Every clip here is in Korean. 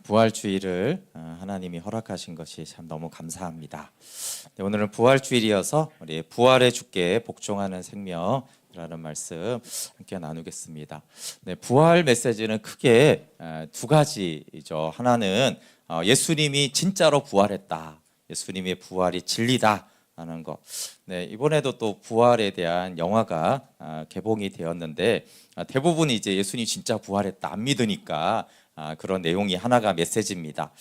부활주일을 하나님이 허락하신 것이 참 너무 감사합니다. 오늘은 부활주일이어서 우리 부활의 주께 복종하는 생명이라는 말씀 함께 나누겠습니다. 부활 메시지는 크게 두 가지죠. 하나는 예수님이 진짜로 부활했다. 예수님의 부활이 진리다 하는 것. 이번에도 또 부활에 대한 영화가 개봉이 되었는데 대부분 이제 예수님이 진짜 부활했다 안 믿으니까 그런 내용이 하나가 메시지입니다.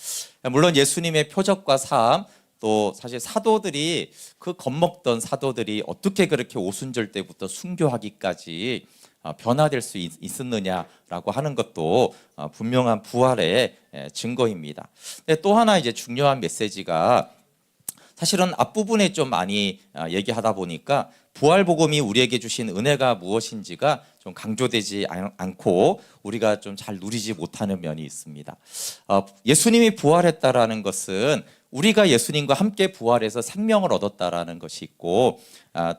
물론 예수님의 표적과 삶, 또 사실 사도들이 그 겁먹던 사도들이 어떻게 그렇게 오순절 때부터 순교하기까지 변화될 수 있었느냐라고 하는 것도 분명한 부활의 증거입니다. 또 하나 이제 중요한 메시지가 사실은 앞부분에 좀 많이 얘기하다 보니까 부활 복음이 우리에게 주신 은혜가 무엇인지가 좀 강조되지 않고 우리가 좀 잘 누리지 못하는 면이 있습니다. 예수님이 부활했다라는 것은 우리가 예수님과 함께 부활해서 생명을 얻었다라는 것이 있고,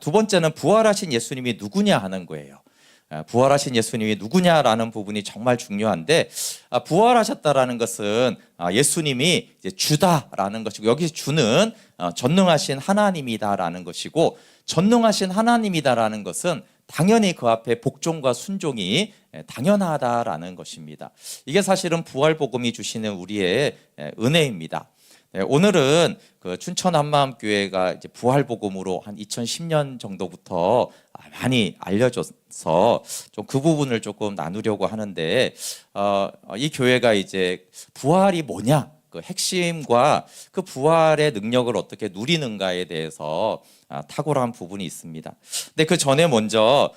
두 번째는 부활하신 예수님이 누구냐 하는 거예요. 부활하신 예수님이 누구냐라는 부분이 정말 중요한데, 부활하셨다라는 것은 예수님이 이제 주다라는 것이고, 여기서 주는 전능하신 하나님이다라는 것이고, 전능하신 하나님이다라는 것은 당연히 그 앞에 복종과 순종이 당연하다라는 것입니다. 이게 사실은 부활 복음이 주시는 우리의 은혜입니다. 오늘은 그 춘천 한마음교회가 이제 부활 복음으로 한 2010년 정도부터 많이 알려져서 좀 그 부분을 조금 나누려고 하는데, 이 교회가 이제 부활이 뭐냐, 그 핵심과 그 부활의 능력을 어떻게 누리는가에 대해서 탁월한 부분이 있습니다. 근데 그 전에 먼저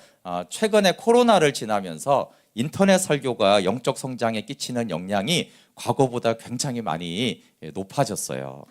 최근에 코로나를 지나면서 인터넷 설교가 영적 성장에 끼치는 영향이 과거보다 굉장히 많이 높아졌어요.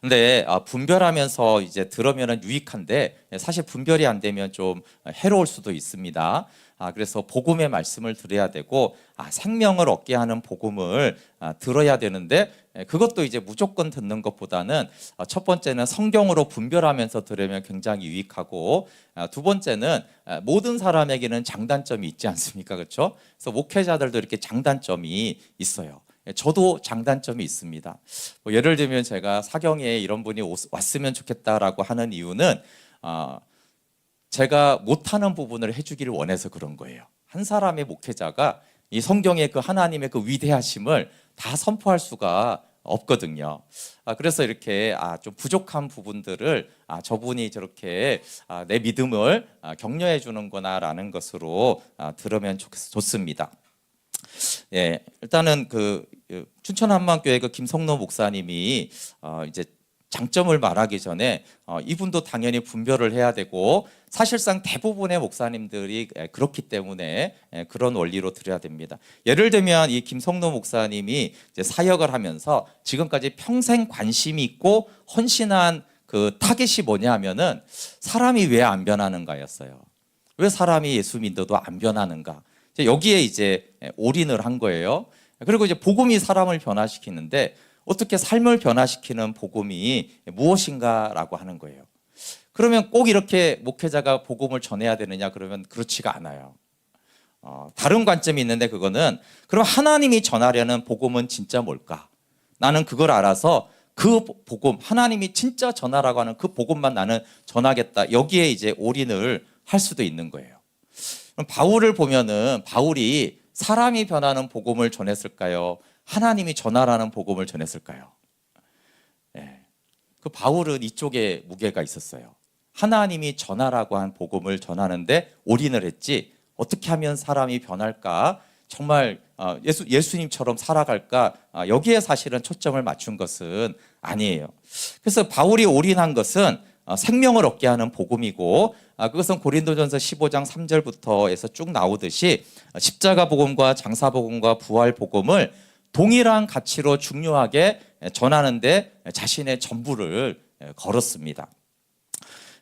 근데 분별하면서 이제 들으면 유익한데 사실 분별이 안 되면 좀 해로울 수도 있습니다. 그래서 복음의 말씀을 들어야 되고 생명을 얻게 하는 복음을 들어야 되는데, 그것도 이제 무조건 듣는 것보다는 첫 번째는 성경으로 분별하면서 들으면 굉장히 유익하고, 두 번째는 모든 사람에게는 장단점이 있지 않습니까? 그렇죠? 그래서 목회자들도 이렇게 장단점이 있어요. 저도 장단점이 있습니다. 예를 들면 제가 사경에 이런 분이 왔으면 좋겠다라고 하는 이유는 제가 못하는 부분을 해주기를 원해서 그런 거예요. 한 사람의 목회자가 이 성경의 그 하나님의 그 위대하심을 다 선포할 수가 없거든요. 그래서 이렇게 좀 부족한 부분들을 저분이 저렇게 내 믿음을 격려해 주는구나라는 것으로 들으면 좋습니다. 예, 일단은 그 춘천 한마음교회 그 김성노 목사님이 이제 장점을 말하기 전에 이분도 당연히 분별을 해야 되고, 사실상 대부분의 목사님들이 그렇기 때문에 그런 원리로 들어야 됩니다. 예를 들면 이 김성노 목사님이 이제 사역을 하면서 지금까지 평생 관심이 있고 헌신한 그 타겟이 뭐냐 하면은 사람이 왜 안 변하는가였어요. 왜 사람이 예수 믿어도 안 변하는가? 여기에 이제 올인을 한 거예요. 그리고 이제 복음이 사람을 변화시키는데 어떻게 삶을 변화시키는 복음이 무엇인가라고 하는 거예요. 그러면 꼭 이렇게 목회자가 복음을 전해야 되느냐? 그러면 그렇지가 않아요. 다른 관점이 있는데, 그거는 그럼 하나님이 전하려는 복음은 진짜 뭘까? 나는 그걸 알아서 그 복음, 하나님이 진짜 전하라고 하는 그 복음만 나는 전하겠다. 여기에 이제 올인을 할 수도 있는 거예요. 그럼 바울을 보면은 바울이 사람이 변하는 복음을 전했을까요? 하나님이 전하라는 복음을 전했을까요? 네. 그 바울은 이쪽에 무게가 있었어요. 하나님이 전하라고 한 복음을 전하는데 올인을 했지, 어떻게 하면 사람이 변할까, 정말 예수님처럼 살아갈까, 여기에 사실은 초점을 맞춘 것은 아니에요. 그래서 바울이 올인한 것은 생명을 얻게 하는 복음이고, 그것은 고린도전서 15장 3절부터에서 쭉 나오듯이 십자가 복음과 장사 복음과 부활 복음을 동일한 가치로 중요하게 전하는데 자신의 전부를 걸었습니다.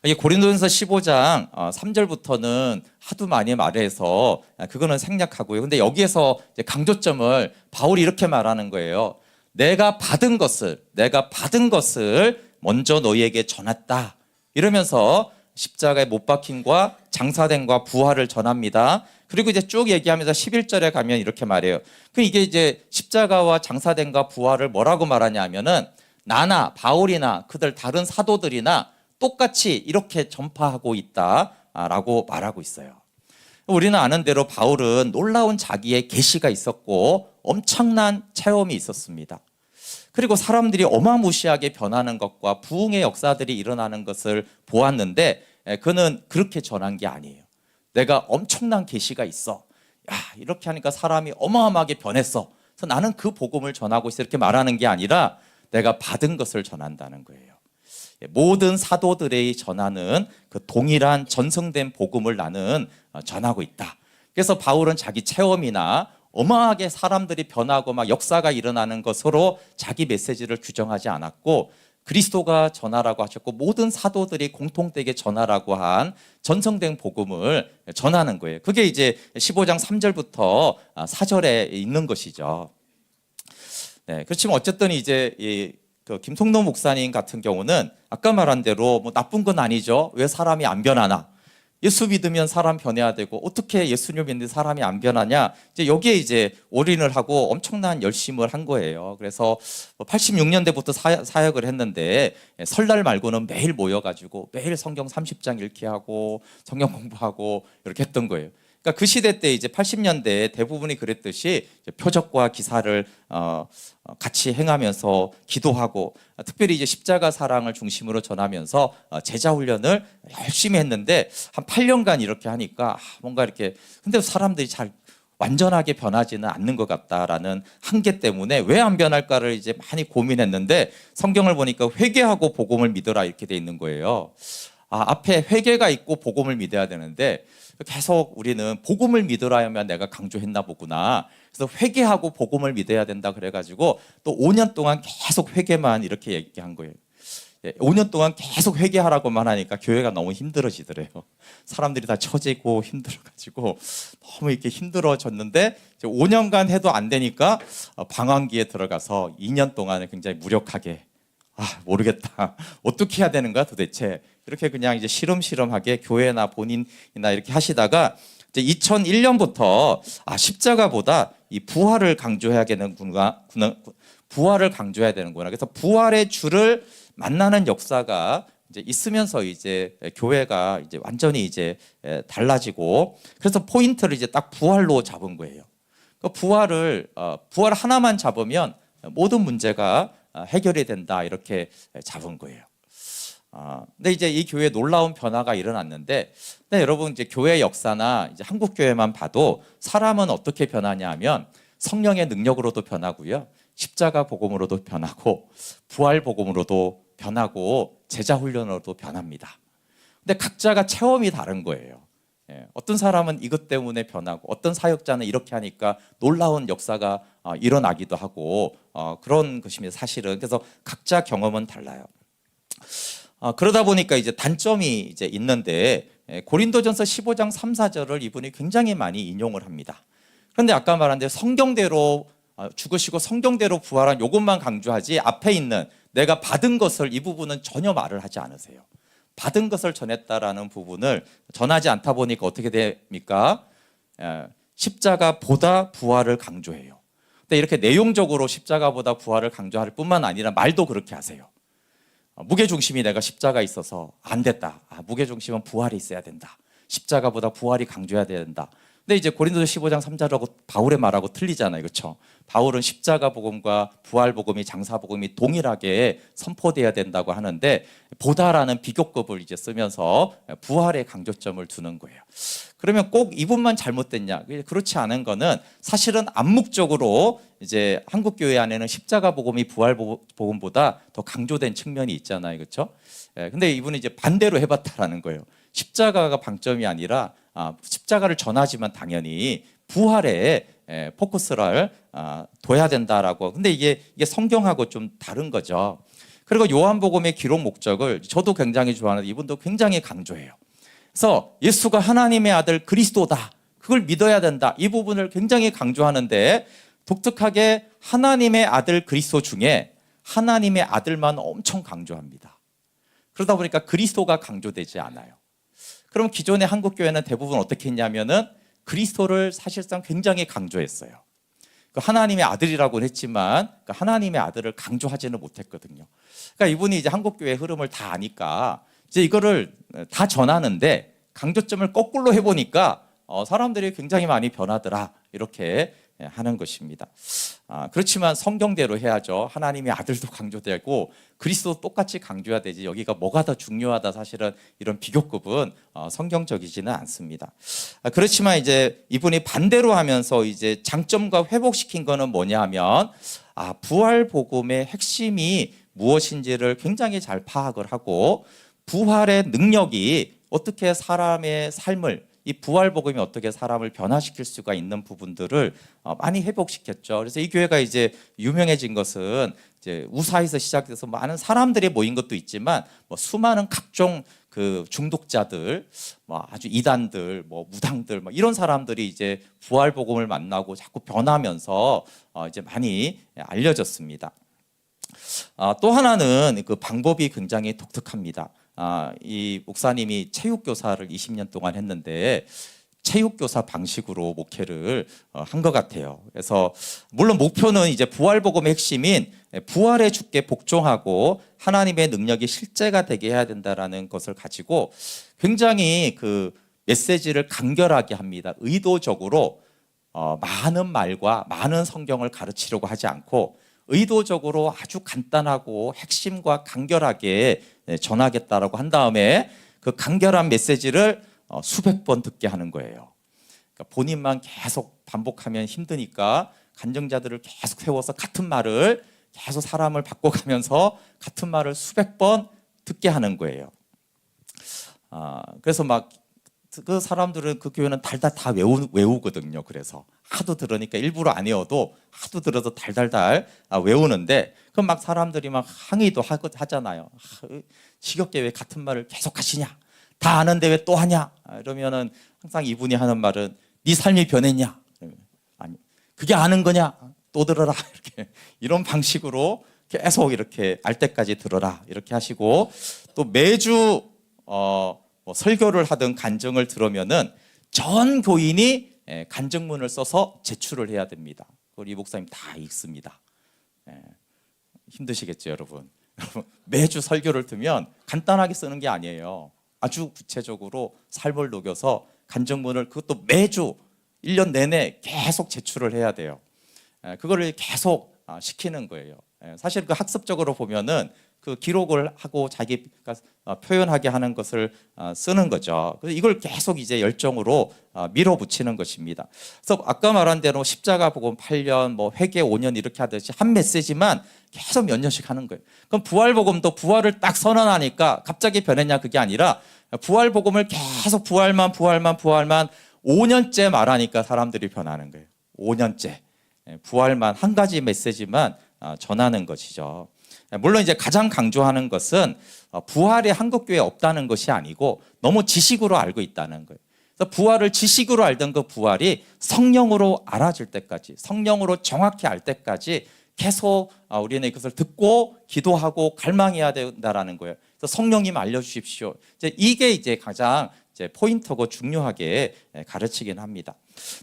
이 고린도전서 15장 3절부터는 하도 많이 말해서 그거는 생략하고요. 근데 여기에서 강조점을 바울이 이렇게 말하는 거예요. 내가 받은 것을 먼저 너희에게 전했다. 이러면서 십자가에 못 박힘과 장사됨과 부활을 전합니다. 그리고 이제 쭉 얘기하면서 11절에 가면 이렇게 말해요. 그 이게 이제 십자가와 장사됨과 부활을 뭐라고 말하냐 하면은 나나 바울이나 그들 다른 사도들이나 똑같이 이렇게 전파하고 있다라고 말하고 있어요. 우리는 아는 대로 바울은 놀라운 자기의 계시가 있었고 엄청난 체험이 있었습니다. 그리고 사람들이 어마무시하게 변하는 것과 부흥의 역사들이 일어나는 것을 보았는데 그는 그렇게 전한 게 아니에요. 내가 엄청난 계시가 있어. 야, 이렇게 하니까 사람이 어마어마하게 변했어. 그래서 나는 그 복음을 전하고 있어. 이렇게 말하는 게 아니라 내가 받은 것을 전한다는 거예요. 모든 사도들이 전하는 그 동일한 전승된 복음을 나는 전하고 있다. 그래서 바울은 자기 체험이나 어마하게 사람들이 변하고 막 역사가 일어나는 것으로 자기 메시지를 규정하지 않았고 그리스도가 전하라고 하셨고 모든 사도들이 공통되게 전하라고 한 전성된 복음을 전하는 거예요. 그게 이제 15장 3절부터 4절에 있는 것이죠. 네, 그렇지만 어쨌든 이제 그 김성노 목사님 같은 경우는 아까 말한 대로 뭐 나쁜 건 아니죠. 왜 사람이 안 변하나? 예수 믿으면 사람 변해야 되고 어떻게 예수님 믿는 사람이 안 변하냐? 이제 여기에 이제 올인을 하고 엄청난 열심을 한 거예요. 그래서 86년대부터 사역을 했는데 설날 말고는 매일 모여가지고 매일 성경 30장 읽기 하고 성경 공부하고 이렇게 했던 거예요. 그러니까 그 시대 때 이제 80년대 대부분이 그랬듯이 표적과 기사를 같이 행하면서 기도하고 특별히 이제 십자가 사랑을 중심으로 전하면서 제자 훈련을 열심히 했는데 한 8년간 이렇게 하니까 뭔가 이렇게 근데 사람들이 잘 완전하게 변하지는 않는 것 같다라는 한계 때문에 왜 안 변할까를 이제 많이 고민했는데 성경을 보니까 회개하고 복음을 믿어라 이렇게 돼 있는 거예요. 앞에 회개가 있고 복음을 믿어야 되는데 계속 우리는 복음을 믿으라 하면 내가 강조했나 보구나. 그래서 회개하고 복음을 믿어야 된다 그래가지고 또 5년 동안 계속 회개만 이렇게 얘기한 거예요. 5년 동안 계속 회개하라고만 하니까 교회가 너무 힘들어지더래요. 사람들이 다 처지고 힘들어가지고 너무 이렇게 힘들어졌는데 5년간 해도 안 되니까 방황기에 들어가서 2년 동안은 굉장히 무력하게 모르겠다. 어떻게 해야 되는 거야 도대체. 이렇게 그냥 이제 시름시름하게 교회나 본인이나 이렇게 하시다가 이제 2001년부터 십자가보다 이 부활을 강조해야 되는구나. 부활을 강조해야 되는구나. 그래서 부활의 주를 만나는 역사가 이제 있으면서 이제 교회가 이제 완전히 이제 달라지고 그래서 포인트를 이제 딱 부활로 잡은 거예요. 그 부활 하나만 잡으면 모든 문제가 해결이 된다 이렇게 잡은 거예요. 근데 이제 이 교회에 놀라운 변화가 일어났는데, 근데 여러분 이제 교회 역사나 이제 한국 교회만 봐도 사람은 어떻게 변하냐 하면 성령의 능력으로도 변하고요, 십자가 복음으로도 변하고, 부활 복음으로도 변하고, 제자 훈련으로도 변합니다. 근데 각자가 체험이 다른 거예요. 어떤 사람은 이것 때문에 변하고, 어떤 사역자는 이렇게 하니까 놀라운 역사가 일어나기도 하고, 그런 것입니다. 사실은. 그래서 각자 경험은 달라요. 그러다 보니까 이제 단점이 이제 있는데 고린도전서 15장 3, 4절을 이분이 굉장히 많이 인용을 합니다. 그런데 아까 말한 대로 성경대로 죽으시고 성경대로 부활한 이것만 강조하지 앞에 있는 내가 받은 것을 이 부분은 전혀 말을 하지 않으세요. 받은 것을 전했다라는 부분을 전하지 않다 보니까 어떻게 됩니까? 십자가보다 부활을 강조해요. 근데 이렇게 내용적으로 십자가보다 부활을 강조할 뿐만 아니라 말도 그렇게 하세요. 무게중심이 내가 십자가 있어서 안 됐다. 무게중심은 부활이 있어야 된다. 십자가보다 부활이 강조해야 된다. 근데 이제 고린도서 15장 3절하고 바울의 말하고 틀리잖아요. 그렇죠? 바울은 십자가 복음과 부활 복음이 장사 복음이 동일하게 선포돼야 된다고 하는데 보다라는 비교급을 이제 쓰면서 부활에 강조점을 두는 거예요. 그러면 꼭 이분만 잘못됐냐? 그렇지 않은 거는 사실은 암묵적으로 이제 한국 교회 안에는 십자가 복음이 부활 복음보다 더 강조된 측면이 있잖아요. 그렇죠? 근데 이분은 이제 반대로 해봤다라는 거예요. 십자가가 방점이 아니라 십자가를 전하지만 당연히 부활에 포커스를 둬야 된다라고. 근데 이게 성경하고 좀 다른 거죠. 그리고 요한복음의 기록 목적을 저도 굉장히 좋아하는데 이분도 굉장히 강조해요. 그래서 예수가 하나님의 아들 그리스도다. 그걸 믿어야 된다. 이 부분을 굉장히 강조하는데 독특하게 하나님의 아들 그리스도 중에 하나님의 아들만 엄청 강조합니다. 그러다 보니까 그리스도가 강조되지 않아요. 그럼 기존의 한국 교회는 대부분 어떻게 했냐면은 그리스도를 사실상 굉장히 강조했어요. 그 하나님의 아들이라고는 했지만 그 하나님의 아들을 강조하지는 못했거든요. 그러니까 이분이 이제 한국교회 흐름을 다 아니까 이제 이거를 다 전하는데 강조점을 거꾸로 해보니까 사람들이 굉장히 많이 변하더라 이렇게 하는 것입니다. 그렇지만 성경대로 해야죠. 하나님의 아들도 강조되고 그리스도 똑같이 강조해야 되지. 여기가 뭐가 더 중요하다 사실은 이런 비교급은 성경적이지는 않습니다. 그렇지만 이제 이분이 반대로 하면서 이제 장점과 회복시킨 거는 뭐냐 하면 부활 복음의 핵심이 무엇인지를 굉장히 잘 파악을 하고 부활의 능력이 어떻게 사람의 삶을 이 부활 복음이 어떻게 사람을 변화시킬 수가 있는 부분들을 많이 회복시켰죠. 그래서 이 교회가 이제 유명해진 것은 이제 우사에서 시작돼서 많은 사람들이 모인 것도 있지만 뭐 수많은 각종 그 중독자들, 뭐 아주 이단들, 뭐 무당들, 뭐 이런 사람들이 이제 부활 복음을 만나고 자꾸 변하면서 이제 많이 알려졌습니다. 또 하나는 그 방법이 굉장히 독특합니다. 이 목사님이 체육교사를 20년 동안 했는데 체육교사 방식으로 목회를 한 것 같아요. 그래서 물론 목표는 이제 부활복음의 핵심인 부활의 주께 복종하고 하나님의 능력이 실제가 되게 해야 된다라는 것을 가지고 굉장히 그 메시지를 간결하게 합니다. 의도적으로 많은 말과 많은 성경을 가르치려고 하지 않고 의도적으로 아주 간단하고 핵심과 간결하게 전하겠다라고 한 다음에 그 간결한 메시지를 수백 번 듣게 하는 거예요. 그러니까 본인만 계속 반복하면 힘드니까 간증자들을 계속 세워서 같은 말을 계속 사람을 바꿔가면서 같은 말을 수백 번 듣게 하는 거예요. 그래서 막 그 사람들은 그 교회는 달달 다 외우거든요. 그래서 하도 들으니까 일부러 안 외워도 하도 들어서 달달달 외우는데 그럼 막 사람들이 막 항의도 하잖아요. 지겹게 왜 같은 말을 계속 하시냐? 다 아는데 왜 또 하냐? 이러면은 항상 이분이 하는 말은 네 삶이 변했냐? 아니 그게 아는 거냐? 또 들어라 이렇게 이런 방식으로 계속 이렇게 알 때까지 들어라 이렇게 하시고 또 매주 뭐 설교를 하든 간증을 들으면은 전 교인이 간증문을 써서 제출을 해야 됩니다. 그걸 이 목사님 다 읽습니다. 힘드시겠죠, 여러분. 매주 설교를 들으면 간단하게 쓰는 게 아니에요. 아주 구체적으로 삶을 녹여서 간증문을 그것도 매주 1년 내내 계속 제출을 해야 돼요. 그거를 계속 시키는 거예요. 사실 그 학습적으로 보면은 그 기록을 하고 자기가 표현하게 하는 것을 쓰는 거죠. 그래서 이걸 계속 이제 열정으로 밀어붙이는 것입니다. 그래서 아까 말한 대로 십자가 복음 8년, 뭐 회개 5년 이렇게 하듯이 한 메시지만 계속 몇 년씩 하는 거예요. 그럼 부활 복음도 부활을 딱 선언하니까 갑자기 변했냐 그게 아니라 부활 복음을 계속 부활만 5년째 말하니까 사람들이 변하는 거예요. 5년째 부활만 한 가지 메시지만 전하는 것이죠. 물론 이제 가장 강조하는 것은 부활이 한국교회에 없다는 것이 아니고 너무 지식으로 알고 있다는 거예요. 그래서 부활을 지식으로 알던 그 부활이 성령으로 알아질 때까지, 성령으로 정확히 알 때까지 계속 우리는 이것을 듣고 기도하고 갈망해야 된다라는 거예요. 그래서 성령님 알려주십시오. 이게 이제 가장 포인트고 중요하게 가르치긴 합니다.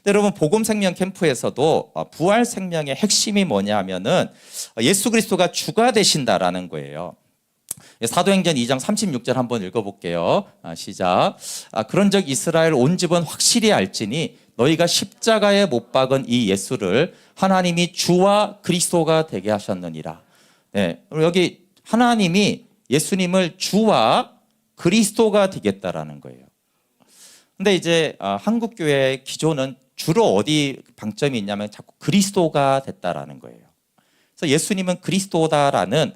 여러분 복음 생명 캠프에서도 부활 생명의 핵심이 뭐냐면은 예수 그리스도가 주가 되신다라는 거예요. 사도행전 2장 36절 한번 읽어볼게요. 시작. 그런즉 이스라엘 온 집은 확실히 알지니 너희가 십자가에 못 박은 이 예수를 하나님이 주와 그리스도가 되게 하셨느니라. 네, 여기 하나님이 예수님을 주와 그리스도가 되겠다라는 거예요. 근데 이제 한국 교회의 기조는 주로 어디 방점이 있냐면 자꾸 그리스도가 됐다라는 거예요. 그래서 예수님은 그리스도다라는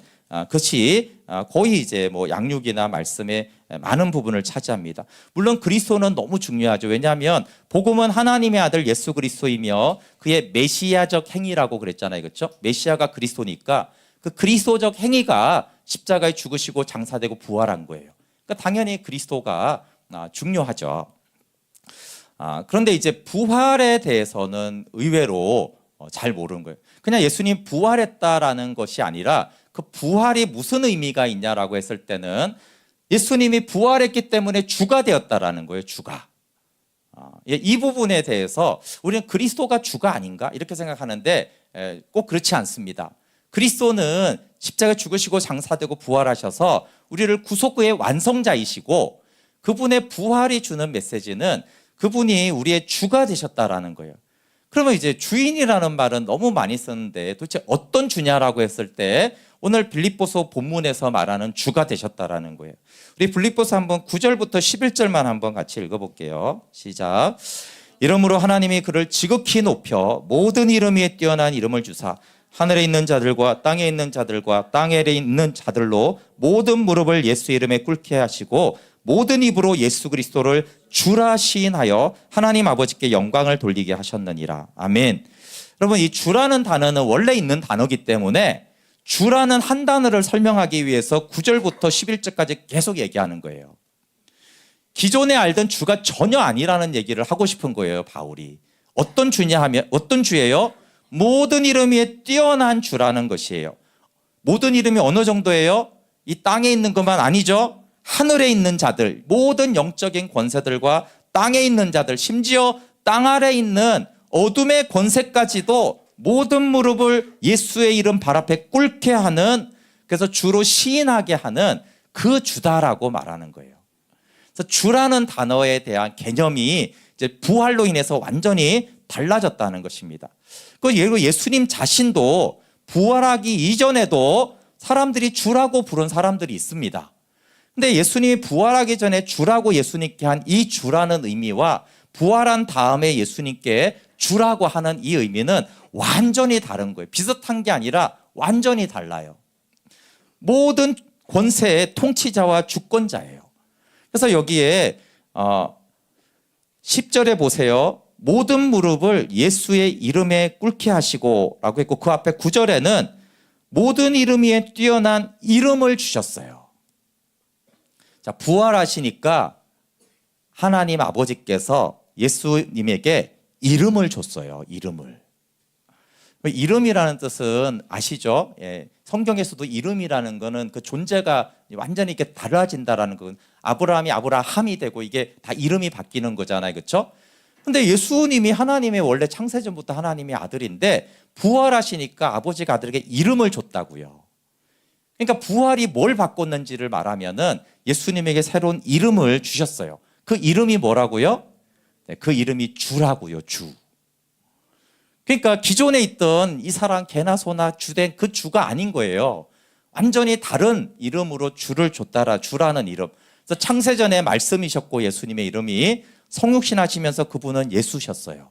것이 거의 이제 뭐 양육이나 말씀의 많은 부분을 차지합니다. 물론 그리스도는 너무 중요하죠. 왜냐하면 복음은 하나님의 아들 예수 그리스도이며 그의 메시아적 행위라고 그랬잖아요, 그렇죠? 메시아가 그리스도니까 그 그리스도적 행위가 십자가에 죽으시고 장사되고 부활한 거예요. 그러니까 당연히 그리스도가 중요하죠. 그런데 이제 부활에 대해서는 의외로 잘 모르는 거예요. 그냥 예수님 부활했다라는 것이 아니라 그 부활이 무슨 의미가 있냐라고 했을 때는 예수님이 부활했기 때문에 주가 되었다라는 거예요. 주가. 이 부분에 대해서 우리는 그리스도가 주가 아닌가 이렇게 생각하는데 꼭 그렇지 않습니다. 그리스도는 십자가에 죽으시고 장사되고 부활하셔서 우리를 구속의 완성자이시고 그분의 부활이 주는 메시지는 그분이 우리의 주가 되셨다라는 거예요. 그러면 이제 주인이라는 말은 너무 많이 쓰는데 도대체 어떤 주냐라고 했을 때 오늘 빌립보서 본문에서 말하는 주가 되셨다라는 거예요. 우리 빌립보서 한번 9절부터 11절만 한번 같이 읽어볼게요. 시작. 이러므로 하나님이 그를 지극히 높여 모든 이름 위에 뛰어난 이름을 주사 하늘에 있는 자들과 땅에 있는 자들과 땅에 있는 자들로 모든 무릎을 예수 이름에 꿇게 하시고 모든 입으로 예수 그리스도를 주라 시인하여 하나님 아버지께 영광을 돌리게 하셨느니라. 아멘. 여러분, 이 주라는 단어는 원래 있는 단어이기 때문에 주라는 한 단어를 설명하기 위해서 9절부터 11절까지 계속 얘기하는 거예요. 기존에 알던 주가 전혀 아니라는 얘기를 하고 싶은 거예요, 바울이. 어떤 주냐 하면 어떤 주예요? 모든 이름 위에 뛰어난 주라는 것이에요. 모든 이름이 어느 정도예요? 이 땅에 있는 것만 아니죠. 하늘에 있는 자들, 모든 영적인 권세들과 땅에 있는 자들, 심지어 땅 아래 있는 어둠의 권세까지도 모든 무릎을 예수의 이름 발 앞에 꿇게 하는, 그래서 주로 시인하게 하는 그 주다라고 말하는 거예요. 그래서 주라는 단어에 대한 개념이 이제 부활로 인해서 완전히 달라졌다는 것입니다. 그리고 예수님 자신도 부활하기 이전에도 사람들이 주라고 부른 사람들이 있습니다. 근데 예수님이 부활하기 전에 주라고 예수님께 한 이 주라는 의미와 부활한 다음에 예수님께 주라고 하는 이 의미는 완전히 다른 거예요. 비슷한 게 아니라 완전히 달라요. 모든 권세의 통치자와 주권자예요. 그래서 여기에 10절에 보세요. 모든 무릎을 예수의 이름에 꿇게 하시고 라고 했고 그 앞에 9절에는 모든 이름 위에 뛰어난 이름을 주셨어요. 자, 부활하시니까 하나님 아버지께서 예수님에게 이름을 줬어요. 이름이라는 뜻은 아시죠? 예, 성경에서도 이름이라는 거는 그 존재가 완전히 이렇게 달라진다라는 건 아브라함이 아브라함이 되고 이게 다 이름이 바뀌는 거잖아요. 그렇죠? 근데 예수님이 하나님의 원래 창세전부터 하나님의 아들인데 부활하시니까 아버지가 아들에게 이름을 줬다고요. 그러니까 부활이 뭘 바꿨는지를 말하면은 예수님에게 새로운 이름을 주셨어요. 그 이름이 뭐라고요? 네, 그 이름이 주라고요. 주. 그러니까 기존에 있던 이 사람 개나 소나 주된 그 주가 아닌 거예요. 완전히 다른 이름으로 주를 줬다라 주라는 이름. 그래서 창세전에 말씀이셨고 예수님의 이름이 성육신 하시면서 그분은 예수셨어요.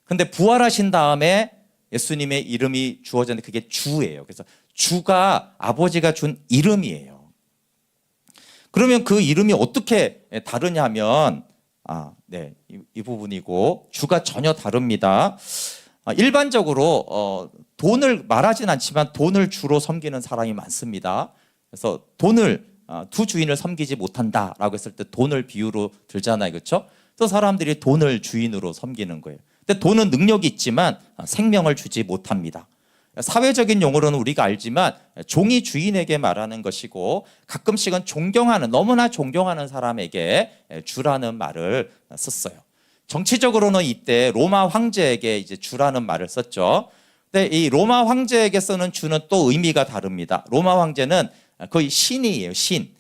근데 부활하신 다음에 예수님의 이름이 주어졌는데 그게 주예요. 그래서 주가 아버지가 준 이름이에요. 그러면 그 이름이 어떻게 다르냐 하면 이 부분이고 주가 전혀 다릅니다. 일반적으로 돈을 말하진 않지만 돈을 주로 섬기는 사람이 많습니다. 그래서 돈을 두 주인을 섬기지 못한다라고 했을 때 돈을 비유로 들잖아요. 그렇죠? 또 사람들이 돈을 주인으로 섬기는 거예요. 근데 돈은 능력이 있지만 생명을 주지 못합니다. 사회적인 용어로는 우리가 알지만 종이 주인에게 말하는 것이고 가끔씩은 너무나 존경하는 사람에게 주라는 말을 썼어요. 정치적으로는 이때 로마 황제에게 이제 주라는 말을 썼죠. 근데 이 로마 황제에게 쓰는 주는 또 의미가 다릅니다. 로마 황제는 거의 신이에요, 신.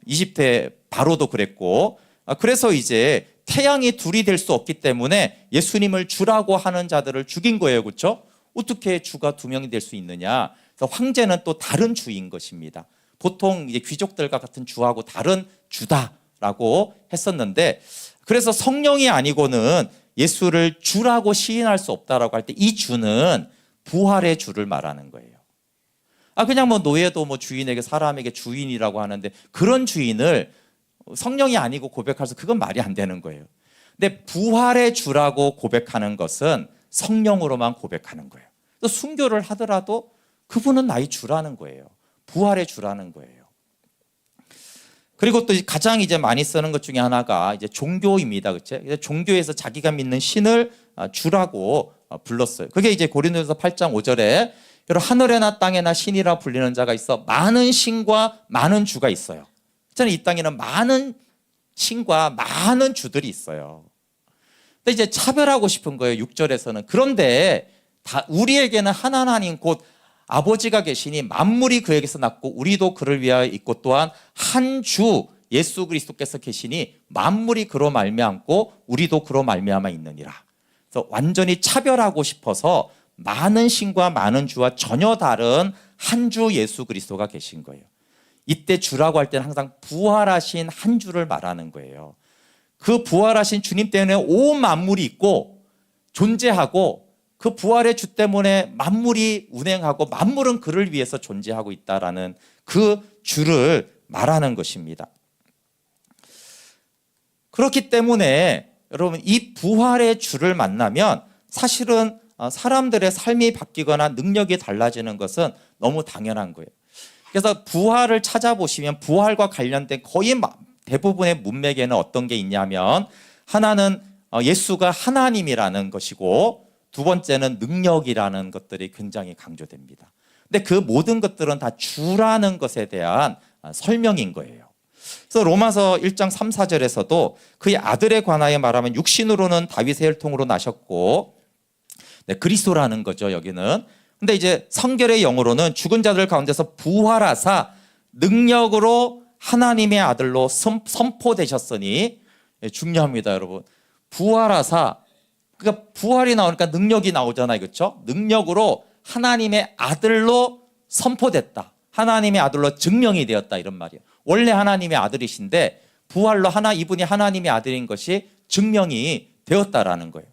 이집트의 바로도 그랬고, 그래서 이제 태양이 둘이 될 수 없기 때문에 예수님을 주라고 하는 자들을 죽인 거예요, 그렇죠? 어떻게 주가 두 명이 될 수 있느냐? 그래서 황제는 또 다른 주인 것입니다. 보통 이제 귀족들과 같은 주하고 다른 주다라고 했었는데, 그래서 성령이 아니고는 예수를 주라고 시인할 수 없다라고 할 때 이 주는 부활의 주를 말하는 거예요. 그냥 노예도 주인에게 사람에게 주인이라고 하는데 그런 주인을 성령이 아니고 고백해서 그건 말이 안 되는 거예요. 근데 부활의 주라고 고백하는 것은 성령으로만 고백하는 거예요. 순교를 하더라도 그분은 나의 주라는 거예요. 부활의 주라는 거예요. 그리고 또 가장 이제 많이 쓰는 것 중에 하나가 이제 종교입니다. 그렇죠? 종교에서 자기가 믿는 신을 주라고 불렀어요. 그게 이제 고린도전서 8장 5절에 하늘에나 땅에나 신이라 불리는 자가 있어 많은 신과 많은 주가 있어요. 이 땅에는 많은 신과 많은 주들이 있어요. 근데 이제 차별하고 싶은 거예요. 6절에서는. 그런데 다 우리에게는 한 하나님 곧 아버지가 계시니 만물이 그에게서 났고 우리도 그를 위하여 있고 또한 한 주 예수 그리스도께서 계시니 만물이 그로 말미암고 우리도 그로 말미암아 있느니라. 그래서 완전히 차별하고 싶어서 많은 신과 많은 주와 전혀 다른 한 주 예수 그리스도가 계신 거예요. 이때 주라고 할 때는 항상 부활하신 한 주를 말하는 거예요. 그 부활하신 주님 때문에 온 만물이 있고 존재하고 그 부활의 주 때문에 만물이 운행하고 만물은 그를 위해서 존재하고 있다라는 그 주를 말하는 것입니다. 그렇기 때문에 여러분 이 부활의 주를 만나면 사실은 사람들의 삶이 바뀌거나 능력이 달라지는 것은 너무 당연한 거예요. 그래서 부활을 찾아보시면 부활과 관련된 거의 대부분의 문맥에는 어떤 게 있냐면 하나는 예수가 하나님이라는 것이고 두 번째는 능력이라는 것들이 굉장히 강조됩니다. 근데 그 모든 것들은 다 주라는 것에 대한 설명인 거예요. 그래서 로마서 1장 3, 4절에서도 그의 아들에 관하여 말하면 육신으로는 다윗의 혈통으로 나셨고 그리스도라는 거죠 여기는. 근데 이제 성결의 영으로는 죽은 자들 가운데서 부활하사 능력으로 하나님의 아들로 선포되셨으니 중요합니다 여러분. 부활하사 그러니까 부활이 나오니까 능력이 나오잖아요. 그렇죠? 능력으로 하나님의 아들로 선포됐다. 하나님의 아들로 증명이 되었다 이런 말이에요. 원래 하나님의 아들이신데 부활로 이분이 하나님의 아들인 것이 증명이 되었다라는 거예요.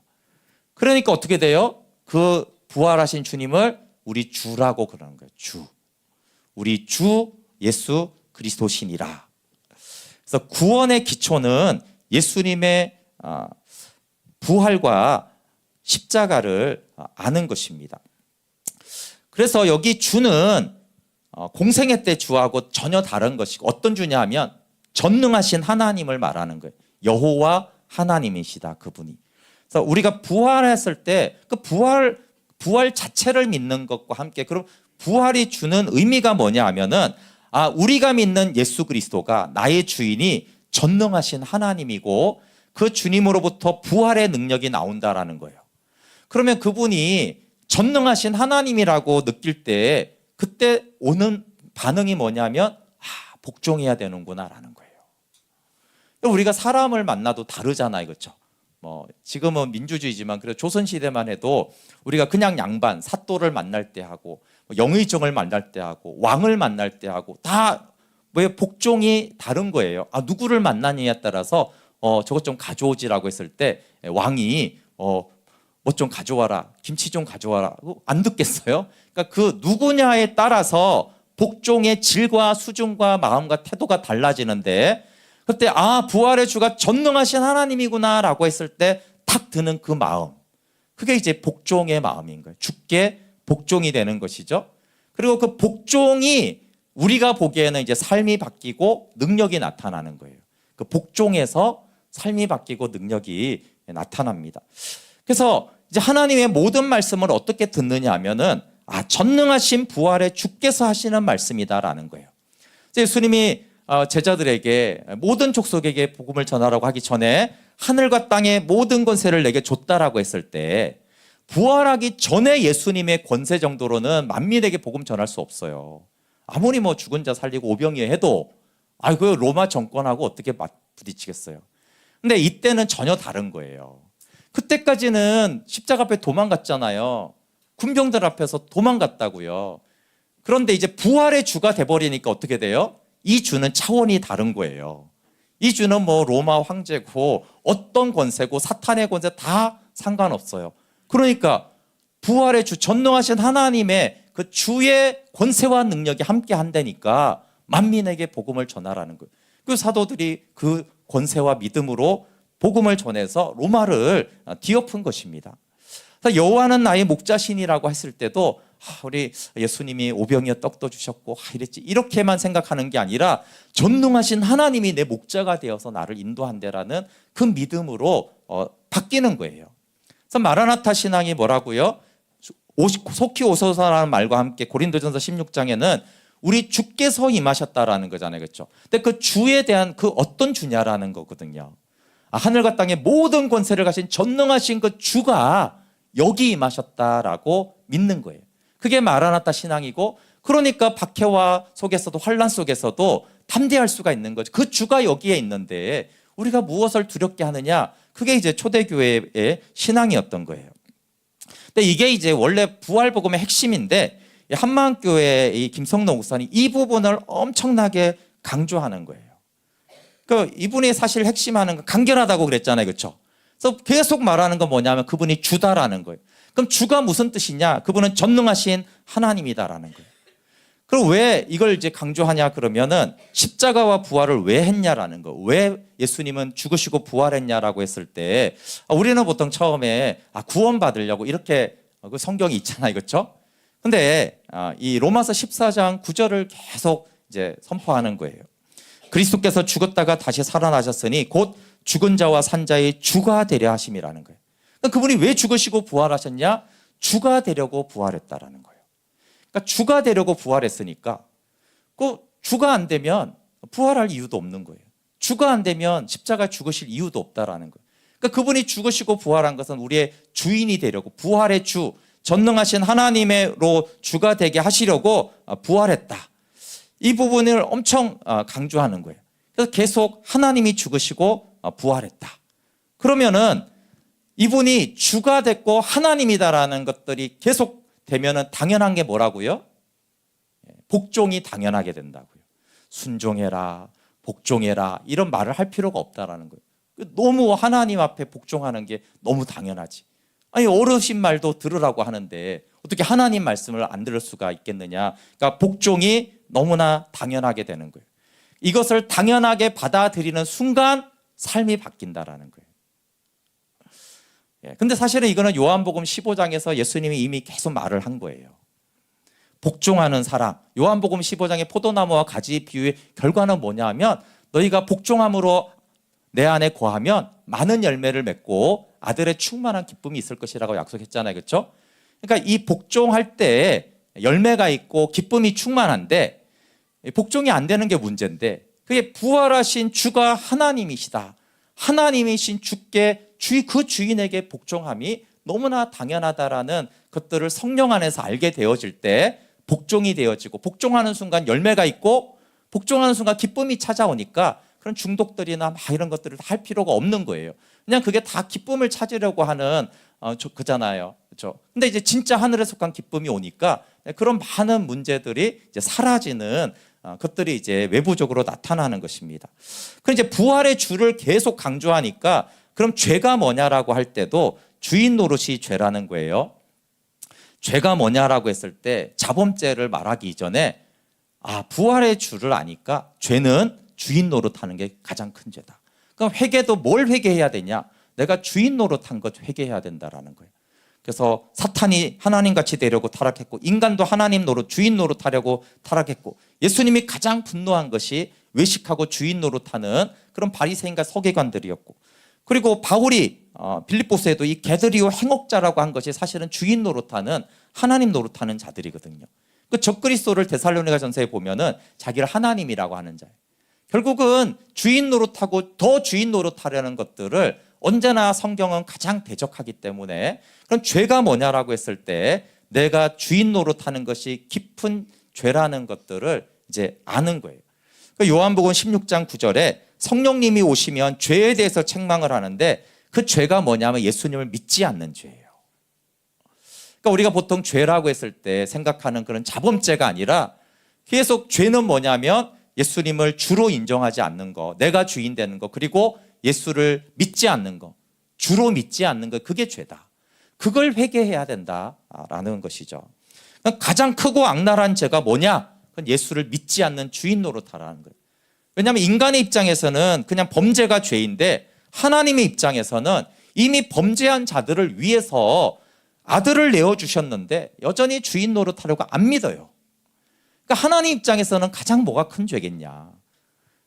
그러니까 어떻게 돼요? 그 부활하신 주님을 우리 주라고 그러는 거예요. 주. 우리 주 예수 그리스도시니라. 그래서 구원의 기초는 예수님의 부활과 십자가를 아는 것입니다. 그래서 여기 주는 공생애 때 주하고 전혀 다른 것이고 어떤 주냐 하면 전능하신 하나님을 말하는 거예요. 여호와 하나님이시다 그분이. 그래서 우리가 부활했을 때 그 부활 자체를 믿는 것과 함께 그럼 부활이 주는 의미가 뭐냐 하면은 우리가 믿는 예수 그리스도가 나의 주인이 전능하신 하나님이고 그 주님으로부터 부활의 능력이 나온다라는 거예요. 그러면 그분이 전능하신 하나님이라고 느낄 때 그때 오는 반응이 뭐냐면 복종해야 되는구나라는 거예요. 우리가 사람을 만나도 다르잖아요. 그렇죠? 지금은 민주주의지만 그래도 조선시대만 해도 우리가 그냥 양반, 사또를 만날 때 하고 영의정을 만날 때 하고 왕을 만날 때 하고 다 왜 복종이 다른 거예요. 누구를 만나느냐에 따라서 저것 좀 가져오지라고 했을 때 왕이 뭐 좀 가져와라, 김치 좀 가져와라 안 듣겠어요? 그러니까 그 누구냐에 따라서 복종의 질과 수준과 마음과 태도가 달라지는데 그때 부활의 주가 전능하신 하나님이구나라고 했을 때 탁 드는 그 마음, 그게 이제 복종의 마음인 거예요. 주께 복종이 되는 것이죠. 그리고 그 복종이 우리가 보기에는 이제 삶이 바뀌고 능력이 나타나는 거예요. 그 복종에서 삶이 바뀌고 능력이 나타납니다. 그래서 이제 하나님의 모든 말씀을 어떻게 듣느냐 하면은 전능하신 부활의 주께서 하시는 말씀이다라는 거예요. 예수님이 제자들에게 모든 족속에게 복음을 전하라고 하기 전에 하늘과 땅의 모든 권세를 내게 줬다라고 했을 때 부활하기 전에 예수님의 권세 정도로는 만민에게 복음 전할 수 없어요. 아무리 죽은 자 살리고 오병이어 해도 그 로마 정권하고 어떻게 부딪히겠어요. 근데 이때는 전혀 다른 거예요. 그때까지는 십자가 앞에 도망갔잖아요. 군병들 앞에서 도망갔다고요. 그런데 이제 부활의 주가 돼버리니까 어떻게 돼요? 이 주는 차원이 다른 거예요. 이 주는 로마 황제고 어떤 권세고 사탄의 권세 다 상관없어요. 그러니까 부활의 주 전능하신 하나님의 그 주의 권세와 능력이 함께 한다니까 만민에게 복음을 전하라는 거예요. 그 사도들이 그 권세와 믿음으로 복음을 전해서 로마를 뒤엎은 것입니다. 여호와는 나의 목자신이라고 했을 때도 우리 예수님이 오병이어 떡도 주셨고 이랬지 이렇게만 생각하는 게 아니라 전능하신 하나님이 내 목자가 되어서 나를 인도한다라는 그 믿음으로 바뀌는 거예요. 그래서 마라나타 신앙이 뭐라고요? 속히 오소서라는 말과 함께 고린도전서 16장에는 우리 주께서 임하셨다라는 거잖아요. 그렇죠? 근데 그 주에 대한 그 어떤 주냐라는 거거든요. 하늘과 땅의 모든 권세를 가진 전능하신 그 주가 여기 임하셨다라고 믿는 거예요. 그게 마라나타 신앙이고, 그러니까 박해와 속에서도 환란 속에서도 담대할 수가 있는 거죠. 그 주가 여기에 있는데 우리가 무엇을 두렵게 하느냐? 그게 이제 초대교회의 신앙이었던 거예요. 근데 이게 이제 원래 부활복음의 핵심인데, 한마음교회의 김성노 목사님 이 부분을 엄청나게 강조하는 거예요. 그 이분이 사실 핵심하는 건 간결하다고 그랬잖아요. 그렇죠? 그래서 계속 말하는 건 뭐냐면 그분이 주다라는 거예요. 그럼 주가 무슨 뜻이냐? 그분은 전능하신 하나님이다라는 거예요. 그럼 왜 이걸 이제 강조하냐 그러면은 십자가와 부활을 왜 했냐라는 거. 왜 예수님은 죽으시고 부활했냐라고 했을 때 우리는 보통 처음에 구원받으려고 이렇게 그 성경이 있잖아요. 그렇죠? 근데 이 로마서 14장 9절을 계속 이제 선포하는 거예요. 그리스도께서 죽었다가 다시 살아나셨으니 곧 죽은 자와 산 자의 주가 되려 하심이라는 거예요. 그러니까 그분이 왜 죽으시고 부활하셨냐? 주가 되려고 부활했다라는 거예요. 그러니까 주가 되려고 부활했으니까 그 주가 안 되면 부활할 이유도 없는 거예요. 주가 안 되면 십자가 죽으실 이유도 없다라는 거예요. 그러니까 그분이 죽으시고 부활한 것은 우리의 주인이 되려고, 부활의 주, 전능하신 하나님으로 주가 되게 하시려고 부활했다. 이 부분을 엄청 강조하는 거예요. 그래서 계속 하나님이 죽으시고 부활했다. 그러면은 이분이 주가 됐고 하나님이다라는 것들이 계속 되면은 당연한 게 뭐라고요? 복종이 당연하게 된다고요. 순종해라, 복종해라 이런 말을 할 필요가 없다라는 거예요. 너무 하나님 앞에 복종하는 게 너무 당연하지. 아니 어르신 말도 들으라고 하는데 어떻게 하나님 말씀을 안 들을 수가 있겠느냐. 그러니까 복종이 너무나 당연하게 되는 거예요. 이것을 당연하게 받아들이는 순간 삶이 바뀐다라는 거예요. 근데 사실은 이거는 요한복음 15장에서 예수님이 이미 계속 말을 한 거예요. 복종하는 사람, 요한복음 15장의 포도나무와 가지 비유의 결과는 뭐냐 하면 너희가 복종함으로 내 안에 거하면 많은 열매를 맺고 아들의 충만한 기쁨이 있을 것이라고 약속했잖아요. 그렇죠? 그러니까 이 복종할 때 열매가 있고 기쁨이 충만한데 복종이 안 되는 게 문제인데, 그게 부활하신 주가 하나님이시다. 하나님이신 주께 그 주인에게 복종함이 너무나 당연하다라는 것들을 성령 안에서 알게 되어질 때 복종이 되어지고, 복종하는 순간 열매가 있고 복종하는 순간 기쁨이 찾아오니까 그런 중독들이나 막 이런 것들을 할 필요가 없는 거예요. 그냥 그게 다 기쁨을 찾으려고 하는 그잖아요. 그렇죠? 근데 이제 진짜 하늘에 속한 기쁨이 오니까 그런 많은 문제들이 이제 사라지는 것들이 이제 외부적으로 나타나는 것입니다. 그 이제 부활의 주를 계속 강조하니까 그럼 죄가 뭐냐라고 할 때도 주인 노릇이 죄라는 거예요. 죄가 뭐냐라고 했을 때 자범죄를 말하기 이전에 부활의 주를 아니까 죄는 주인 노릇하는 게 가장 큰 죄다. 그럼 회개도 뭘 회개해야 되냐? 내가 주인 노릇한 것 회개해야 된다라는 거예요. 그래서 사탄이 하나님같이 되려고 타락했고, 인간도 하나님 노릇, 주인 노릇하려고 타락했고, 예수님이 가장 분노한 것이 외식하고 주인 노릇하는 그런 바리새인과 서기관들이었고, 그리고 바울이 빌립보서에도 이 게드리오 행옥자라고 한 것이 사실은 주인 노릇하는, 하나님 노릇하는 자들이거든요. 그 적그리스도를 데살로니가 전서에 보면은 자기를 하나님이라고 하는 자예요. 결국은 주인 노릇하고 더 주인 노릇하려는 것들을 언제나 성경은 가장 대적하기 때문에, 그럼 죄가 뭐냐라고 했을 때 내가 주인 노릇하는 것이 깊은 죄라는 것들을 이제 아는 거예요. 요한복음 16장 9절에 성령님이 오시면 죄에 대해서 책망을 하는데 그 죄가 뭐냐면 예수님을 믿지 않는 죄예요. 그러니까 우리가 보통 죄라고 했을 때 생각하는 그런 자범죄가 아니라 계속 죄는 뭐냐면 예수님을 주로 인정하지 않는 거, 내가 주인 되는 거, 그리고 예수를 믿지 않는 거, 주로 믿지 않는 거, 그게 죄다. 그걸 회개해야 된다라는 것이죠. 가장 크고 악랄한 죄가 뭐냐? 그건 예수를 믿지 않는 주인 노릇하라는 거예요. 왜냐하면 인간의 입장에서는 그냥 범죄가 죄인데 하나님의 입장에서는 이미 범죄한 자들을 위해서 아들을 내어주셨는데 여전히 주인 노릇하려고 안 믿어요. 그러니까 하나님 입장에서는 가장 뭐가 큰 죄겠냐.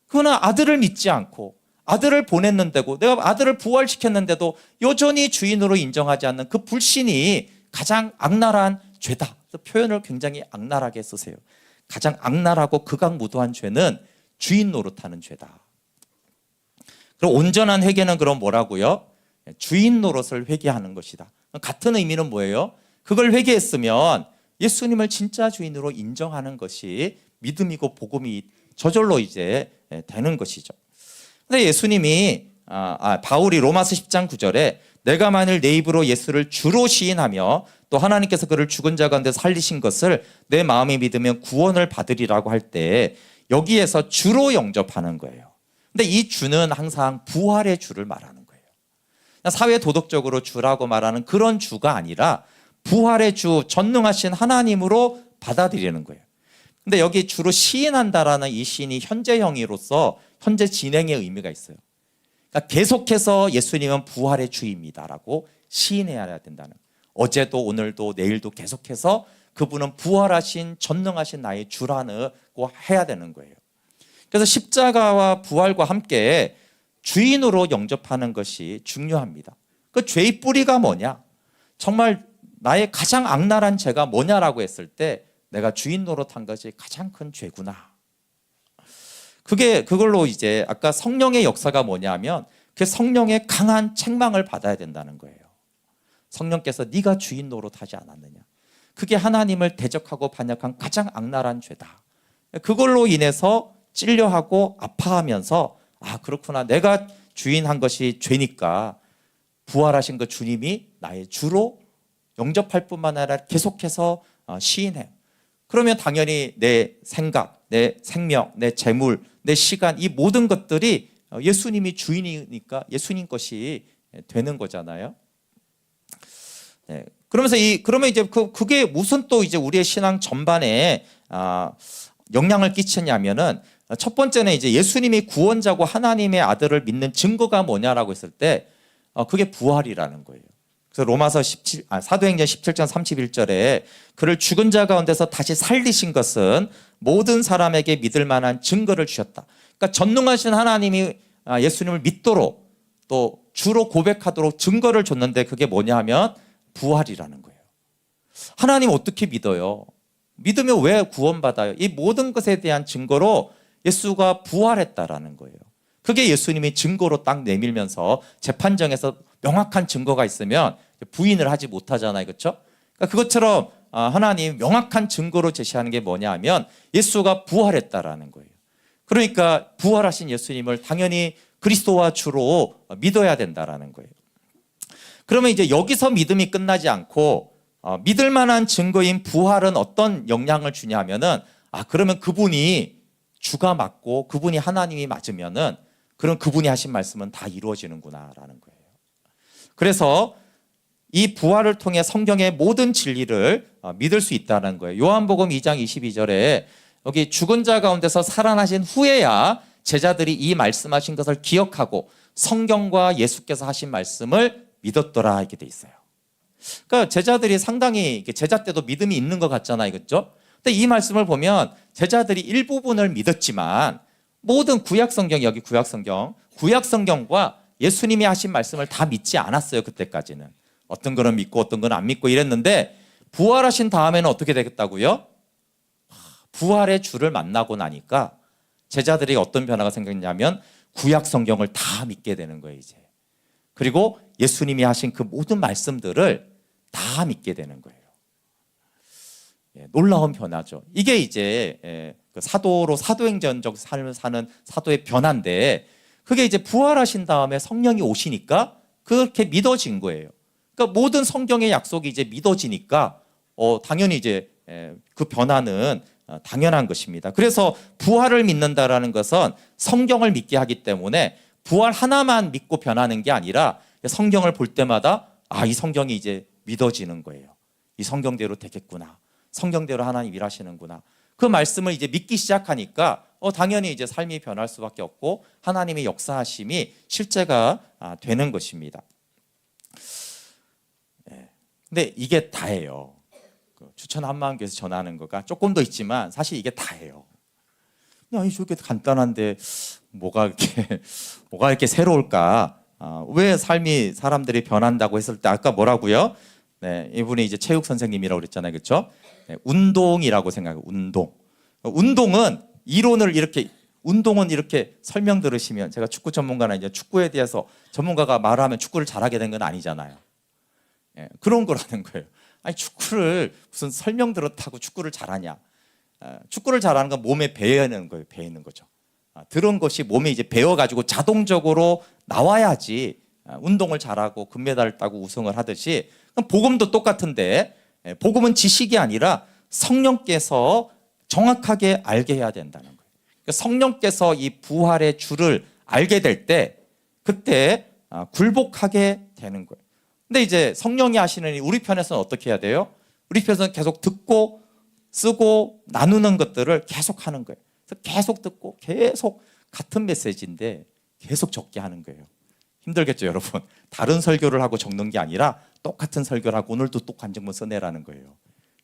그거는 아들을 믿지 않고 아들을 보냈는데도, 내가 아들을 부활시켰는데도 여전히 주인으로 인정하지 않는 그 불신이 가장 악랄한 죄다. 표현을 굉장히 악랄하게 쓰세요. 가장 악랄하고 극악무도한 죄는 주인 노릇하는 죄다. 그럼 온전한 회개는 그럼 뭐라고요? 주인 노릇을 회개하는 것이다. 같은 의미는 뭐예요? 그걸 회개했으면 예수님을 진짜 주인으로 인정하는 것이 믿음이고 복음이 저절로 이제 되는 것이죠. 근데 예수님이 바울이 로마서 10장 9절에 내가 만일 내 입으로 예수를 주로 시인하며 또 하나님께서 그를 죽은 자 가운데 살리신 것을 내 마음에 믿으면 구원을 받으리라고 할 때 여기에서 주로 영접하는 거예요. 근데 이 주는 항상 부활의 주를 말하는 거예요. 사회 도덕적으로 주라고 말하는 그런 주가 아니라 부활의 주, 전능하신 하나님으로 받아들이는 거예요. 근데 여기 주로 시인한다라는 이 시인이 현재형으로서 현재 진행의 의미가 있어요. 그러니까 계속해서 예수님은 부활의 주입니다라고 시인해야 된다는 거예요. 어제도 오늘도 내일도 계속해서 그분은 부활하신 전능하신 나의 주라고 해야 되는 거예요. 그래서 십자가와 부활과 함께 주인으로 영접하는 것이 중요합니다. 그 죄의 뿌리가 뭐냐? 정말 나의 가장 악랄한 죄가 뭐냐라고 했을 때 내가 주인 노릇한 것이 가장 큰 죄구나. 그걸로 이제 아까 성령의 역사가 뭐냐면 그 성령의 강한 책망을 받아야 된다는 거예요. 성령께서 네가 주인 노릇하지 않았느냐. 그게 하나님을 대적하고 반역한 가장 악랄한 죄다. 그걸로 인해서 찔려하고 아파하면서 그렇구나. 내가 주인한 것이 죄니까 부활하신 그 주님이 나의 주로 영접할 뿐만 아니라 계속해서 시인해요. 그러면 당연히 내 생각, 내 생명, 내 재물, 내 시간 이 모든 것들이 예수님이 주인이니까 예수님 것이 되는 거잖아요. 네. 그러면 이제 그게 무슨 또 이제 우리의 신앙 전반에 영향을 끼치냐면은 첫 번째는 이제 예수님이 구원자고 하나님의 아들을 믿는 증거가 뭐냐라고 했을 때 그게 부활이라는 거예요. 그래서 로마서 사도행전 17장 31절에 그를 죽은 자 가운데서 다시 살리신 것은 모든 사람에게 믿을 만한 증거를 주셨다. 그러니까 전능하신 하나님이 예수님을 믿도록 또 주로 고백하도록 증거를 줬는데 그게 뭐냐 하면 부활이라는 거예요. 하나님 어떻게 믿어요? 믿으면 왜 구원받아요? 이 모든 것에 대한 증거로 예수가 부활했다라는 거예요. 그게 예수님이 증거로 딱 내밀면서 재판정에서 명확한 증거가 있으면 부인을 하지 못하잖아요. 그렇죠? 그러니까 그것처럼 하나님 명확한 증거로 제시하는 게 뭐냐 하면 예수가 부활했다라는 거예요. 그러니까 부활하신 예수님을 당연히 그리스도와 주로 믿어야 된다라는 거예요. 그러면 이제 여기서 믿음이 끝나지 않고 믿을 만한 증거인 부활은 어떤 영향을 주냐 하면은 그러면 그분이 주가 맞고 그분이 하나님이 맞으면은 그럼 그분이 하신 말씀은 다 이루어지는구나라는 거예요. 그래서 이 부활을 통해 성경의 모든 진리를 믿을 수 있다는 거예요. 요한복음 2장 22절에 여기 죽은 자 가운데서 살아나신 후에야 제자들이 이 말씀하신 것을 기억하고 성경과 예수께서 하신 말씀을 믿었더라 이렇게 돼 있어요. 그러니까 제자들이 상당히 제자 때도 믿음이 있는 것 같잖아요. 그렇죠? 근데 이 말씀을 보면 제자들이 일부분을 믿었지만 모든 구약성경, 여기 구약성경과 예수님이 하신 말씀을 다 믿지 않았어요. 그때까지는. 어떤 거는 믿고 어떤 건 안 믿고 이랬는데 부활하신 다음에는 어떻게 되겠다고요? 부활의 주를 만나고 나니까 제자들이 어떤 변화가 생겼냐면 구약성경을 다 믿게 되는 거예요. 이제. 그리고 예수님이 하신 그 모든 말씀들을 다 믿게 되는 거예요. 놀라운 변화죠. 이게 이제 사도로 사도행전적 삶을 사는 사도의 변화인데 그게 이제 부활하신 다음에 성령이 오시니까 그렇게 믿어진 거예요. 그러니까 모든 성경의 약속이 이제 믿어지니까 당연히 이제 그 변화는 당연한 것입니다. 그래서 부활을 믿는다라는 것은 성경을 믿게 하기 때문에 부활 하나만 믿고 변하는 게 아니라 성경을 볼 때마다 이 성경이 이제 믿어지는 거예요. 이 성경대로 되겠구나. 성경대로 하나님 일하시는구나. 그 말씀을 이제 믿기 시작하니까 당연히 이제 삶이 변할 수밖에 없고 하나님의 역사하심이 실제가 되는 것입니다. 근데 이게 다예요. 추천 한마음교회에서 전하는 거가 조금 더 있지만 사실 이게 다예요. 아니 저렇게 간단한데 뭐가 이렇게 새로울까? 왜 삶이 사람들이 변한다고 했을 때 아까 뭐라고요? 네, 이분이 이제 체육 선생님이라고 그랬잖아요, 그렇죠? 네, 운동이라고 생각해요. 운동. 운동은 이론을 이렇게 운동은 이렇게 설명 들으시면 제가 축구 전문가는 이제 축구에 대해서 전문가가 말하면 축구를 잘하게 된 건 아니잖아요. 예, 그런 거라는 거예요. 아니 축구를 무슨 설명 들었다고 축구를 잘하냐? 축구를 잘하는 건 몸에 배이는 거예요. 배이는 거죠. 들은 것이 몸에 이제 배워가지고 자동적으로 나와야지 운동을 잘하고 금메달을 따고 우승을 하듯이 복음도 똑같은데 복음은 지식이 아니라 성령께서 정확하게 알게 해야 된다는 거예요. 그러니까 성령께서 이 부활의 주를 알게 될 때 그때 굴복하게 되는 거예요. 근데 이제 성령이 하시는 우리 편에서는 어떻게 해야 돼요? 우리 편에서는 계속 듣고 쓰고 나누는 것들을 계속 하는 거예요. 그래서 계속 듣고 계속 같은 메시지인데 계속 적게 하는 거예요. 힘들겠죠, 여러분? 다른 설교를 하고 적는 게 아니라 똑같은 설교를 하고 오늘도 또 간증문 써내라는 거예요.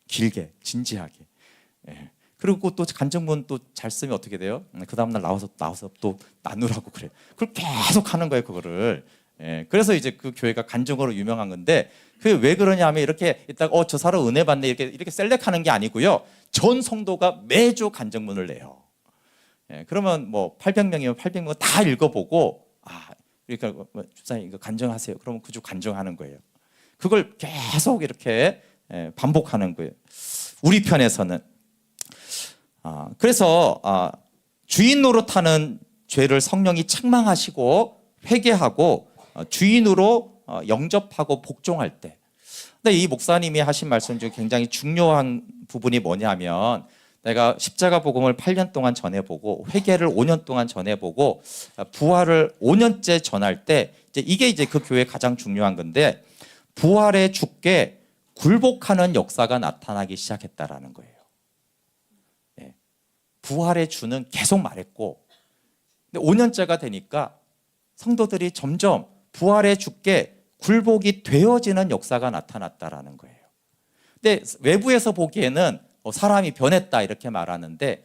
길게, 진지하게. 예. 그리고 또 간증문 또 잘 쓰면 어떻게 돼요? 그 다음날 나와서 또 나누라고 그래요. 그걸 계속 하는 거예요, 그거를. 예. 그래서 이제 그 교회가 간증으로 유명한 건데 그게 왜 그러냐면 이렇게 이따가 저 사람 은혜 받네 이렇게 셀렉하는 게 아니고요. 전 성도가 매주 간증문을 내요. 예. 그러면 뭐 800명이면 800명 다 읽어보고 그러니까 주사님 이거 간증하세요. 그러면 그 주 간증하는 거예요. 그걸 계속 이렇게 반복하는 거예요. 우리 편에서는 그래서 주인 노릇하는 죄를 성령이 책망하시고 회개하고 주인으로 영접하고 복종할 때. 근데 이 목사님이 하신 말씀 중에 굉장히 중요한 부분이 뭐냐면 내가 십자가 복음을 8년 동안 전해보고 회개를 5년 동안 전해보고 부활을 5년째 전할 때 이게 이제 그 교회의 가장 중요한 건데 부활의 주께 굴복하는 역사가 나타나기 시작했다라는 거예요. 예. 부활의 주는 계속 말했고 근데 5년째가 되니까 성도들이 점점 부활의 주께 굴복이 되어지는 역사가 나타났다라는 거예요. 근데 외부에서 보기에는 사람이 변했다 이렇게 말하는데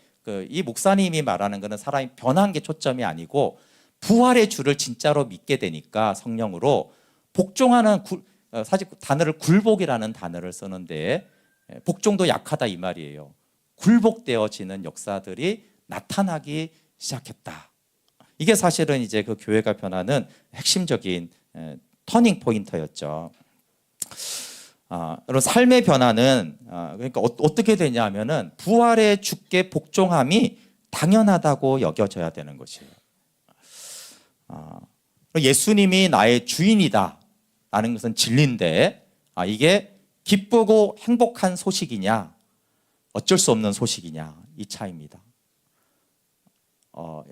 이 목사님이 말하는 거는 사람이 변한 게 초점이 아니고 부활의 주를 진짜로 믿게 되니까 성령으로 복종하는 사실 단어를 굴복이라는 단어를 쓰는데 복종도 약하다 이 말이에요. 굴복되어지는 역사들이 나타나기 시작했다. 이게 사실은 이제 그 교회가 변하는 핵심적인 터닝 포인트였죠. 여러분 삶의 변화는 그러니까 어떻게 되냐면은 부활의 주께 복종함이 당연하다고 여겨져야 되는 것이에요. 예수님이 나의 주인이다 라는 것은 진리인데 이게 기쁘고 행복한 소식이냐 어쩔 수 없는 소식이냐 이 차이입니다.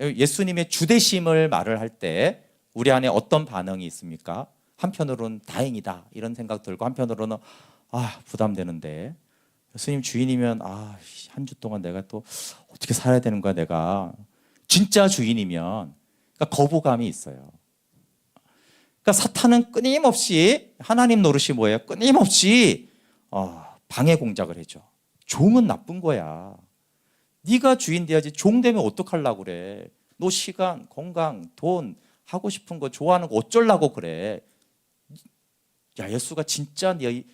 예수님의 주되심을 말을 할 때 우리 안에 어떤 반응이 있습니까? 한편으로는 다행이다 이런 생각 들고 한편으로는 부담되는데 예수님 주인이면 한 주 동안 내가 또 어떻게 살아야 되는 거야 내가 진짜 주인이면 그러니까 거부감이 있어요. 그러니까 사탄은 끊임없이 하나님 노릇이 뭐예요? 끊임없이 방해 공작을 해줘. 종은 나쁜 거야. 네가 주인 돼야지 종 되면 어떡하려고 그래. 너 시간, 건강, 돈 하고 싶은 거 좋아하는 거 어쩌려고 그래. 야 예수가 진짜 너희